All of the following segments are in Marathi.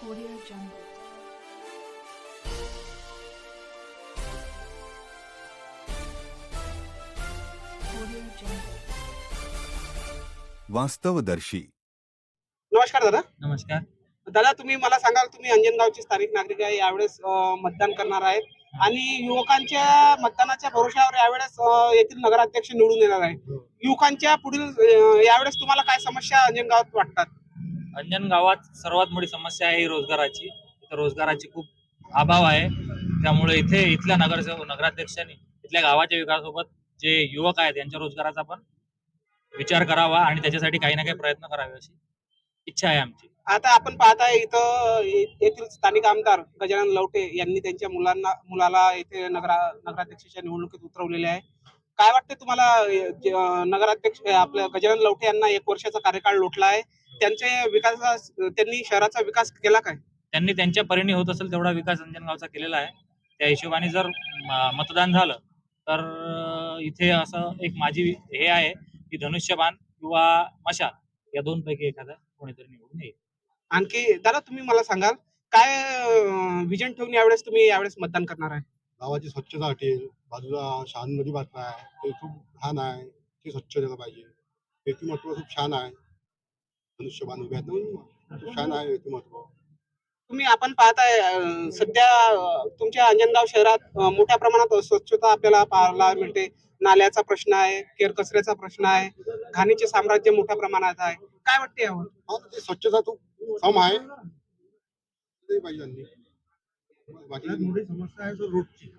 Audio Jungle. Audio Jungle. वास्तवदर्शी. नमस्कार दादा. नमस्कार. दादा, तुम्ही मला सांगाल, तुम्ही अंजनगावचे स्थानिक नागरिक आहे, यावेळेस मतदान करणार आहेत आणि युवकांच्या मतदानाच्या भरोश्यावर यावेळेस येथील नगराध्यक्ष निवडून येणार आहे. युवकांच्या पुढील यावेळेस तुम्हाला काय समस्या अंजनगावात वाटतात? अंजन गावात सर्वात मोठी समस्या आहे ही रोजगाराची. इथं रोजगाराची खूप अभाव आहे. त्यामुळे इथल्या नगराध्यक्षांनी इथल्या गावाच्या विकासासोबत जे युवक आहेत यांच्या रोजगाराचा पण विचार करावा आणि त्याच्यासाठी काही ना काही प्रयत्न करावे अशी इच्छा आहे आमची. आता आपण पाहताय इथं येथील स्थानिक आमदार गजानन लवटे यांनी त्यांच्या मुलाला इथे नगराध्यक्षाच्या निवडणुकीत उतरवलेले आहे. काय वाटते तुम्हाला? नगराध्यक्ष आपल्या गजानन लवटे यांना 1 वर्षाचा कार्यकाळ लोटला आहे. त्यांनी शहराचा विकास केला काय? त्यांनी त्यांच्या परीने होत असेल तेवढा विकास अंजनगावचा केलेला आहे. त्या हिशोबाने जर मतदान झालं तर इथे असं एक माझी हे आहे की धनुष्यबाण किंवा मशाल या दोनपैकी एखादा कोणीतरी निवडून येईल. आणखी दादा, तुम्ही मला सांगाल काय विजन ठेवून यावेळेस मतदान करणार आहे? गावाची स्वच्छता हटेल, बाजूला शहाण नदी वाहत आहे, ते खूप घाण आहे, ते स्वच्छ केलं पाहिजे. व्यक्तिमत्व खूप छान आहे. धनुष्यबाण उभे आहेत ना, खूप छान आहे व्यक्तिमत्व. आपण पाहताय सध्या तुमच्या अंजनगाव शहरात मोठ्या प्रमाणात स्वच्छता आपल्याला पाहायला मिळते. नाल्याचा प्रश्न आहे, केरकचऱ्याचा प्रश्न आहे, घाणीचे साम्राज्य मोठ्या प्रमाणात आहे. काय वाटते यावर? हा, ते स्वच्छता खूप कम आहे, ते पाहिजे त्यांनी. बाकी मोठी समस्या आहे तो रोडची.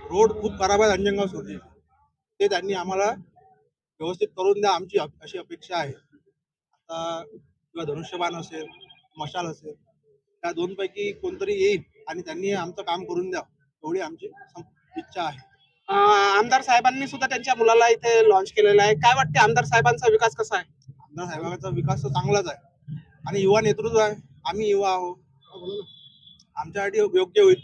रोड खूप खराब आहे अंजनगाव सोडले. ते त्यांनी आम्हाला व्यवस्थित करून द्या, आमची अशी अपेक्षा आहे. आता किंवा धनुष्यबाण असेल, मशाल असेल, त्या दोनपैकी कोणतरी येईल आणि त्यांनी आमचं काम करून द्या, एवढी आमची इच्छा आहे. आमदार साहेबांनी सुद्धा त्यांच्या मुलाला इथे लॉन्च केलेला आहे. काय वाटते आमदार साहेबांचा विकास कसा आहे? आमदार साहेबांचा विकास तर चांगलाच आहे आणि युवा नेतृत्व आहे. आम्ही युवा आहोत, आमच्यासाठी योग्य होईल.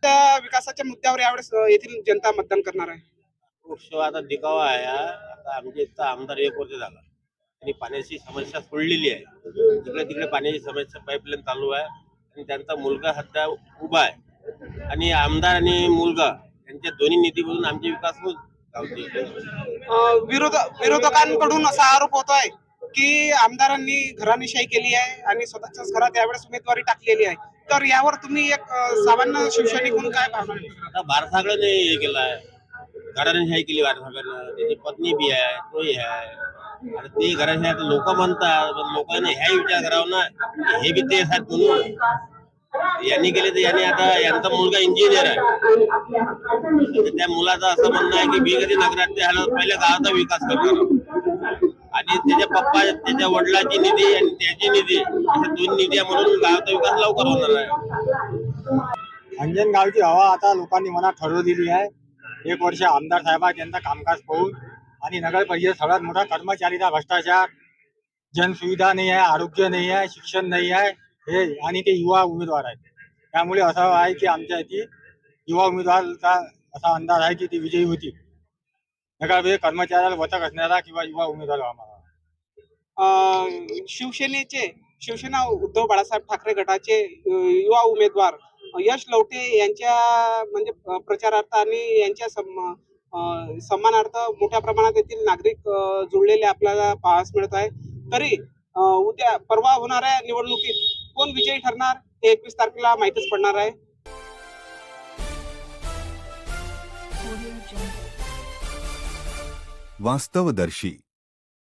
त्या विकासाच्या मुद्द्यावर यावेळेस येथील जनता मतदान करणार आहे. वृक्ष आता दिखावा आहे हा. आता आमच्या इथं आमदार 1 वर्ष झाला आणि पाण्याची समस्या सोडलेली आहे. तिकडे तिकडे पाण्याची समस्या पाईपलाईन चालू आहे आणि त्यांचा मुलगा सध्या उभा आहे आणि आमदार आणि मुलगा यांच्या दोन्ही निधीमधून आमचे विकास होत गावचे. विरोधकांकडून असा आरोप होतोय की आमदारांनी घराणेशाही केली आहे आणि स्वतःच्याच घरात यावेळेस उमेदवारी टाकलेली आहे. तर यावर तुम्ही एक सामान्य शिवसैनिक म्हणून काय पाहणार? आता बारसागरने हे केलं आहे, घराणेशाही केली बारसागरनं. त्याची पत्नी बी आहे, तोही आहे. आणि ते घराणेशाही आता लोक म्हणतात, पण लोकांनी ह्याही विचार करावा ना, हे बी तेच आहेत म्हणून. यांनी केले तर यांनी आता यांचा मुलगा इंजिनियर आहे. त्या मुलाचं असं म्हणणं आहे की मी कधी नगराध्यक्ष झाला पहिले गावाचा विकास करणार आणि त्याच्या पप्पा त्याच्या वडिलांची निधी आणि त्याची निधी अशा 2 निधी म्हणून गावाचा विकास लवकर होणार आहे. अंजनगावची हवा आता लोकांनी मनात ठरवलेली आहे. 1 वर्ष आमदार साहेबात यांचा कामकाज पाहून आणि नगर परिषद सर्वात मोठा कर्मचारीचा भ्रष्टाचार, जनसुविधा नाही आहे, आरोग्य नाही आहे, शिक्षण नाही आहे, हे आणि ते युवा उमेदवार आहेत. त्यामुळे असं आहे की आमच्या इथे युवा उमेदवाराचा असा अंदाज आहे की ती विजयी होती. नगर कर्मचाऱ्याला वचक असणारा किंवा युवा उमेदवार आम्हाला. शिवसेना उद्धव बाळासाहेब ठाकरे गटाचे युवा उमेदवार यश लवटे यांच्या म्हणजे प्रचारार्थ आणि यांच्या सन्मानार्थ मोठ्या प्रमाणात येथील नागरिक जुळलेले आपल्याला पाहास मिळत आहे. तरी परवा होणाऱ्या निवडणुकीत कोण विजयी ठरणार हे 21 तारखेला माहितीच पडणार आहे. Audio Jungle. वास्तवदर्शी.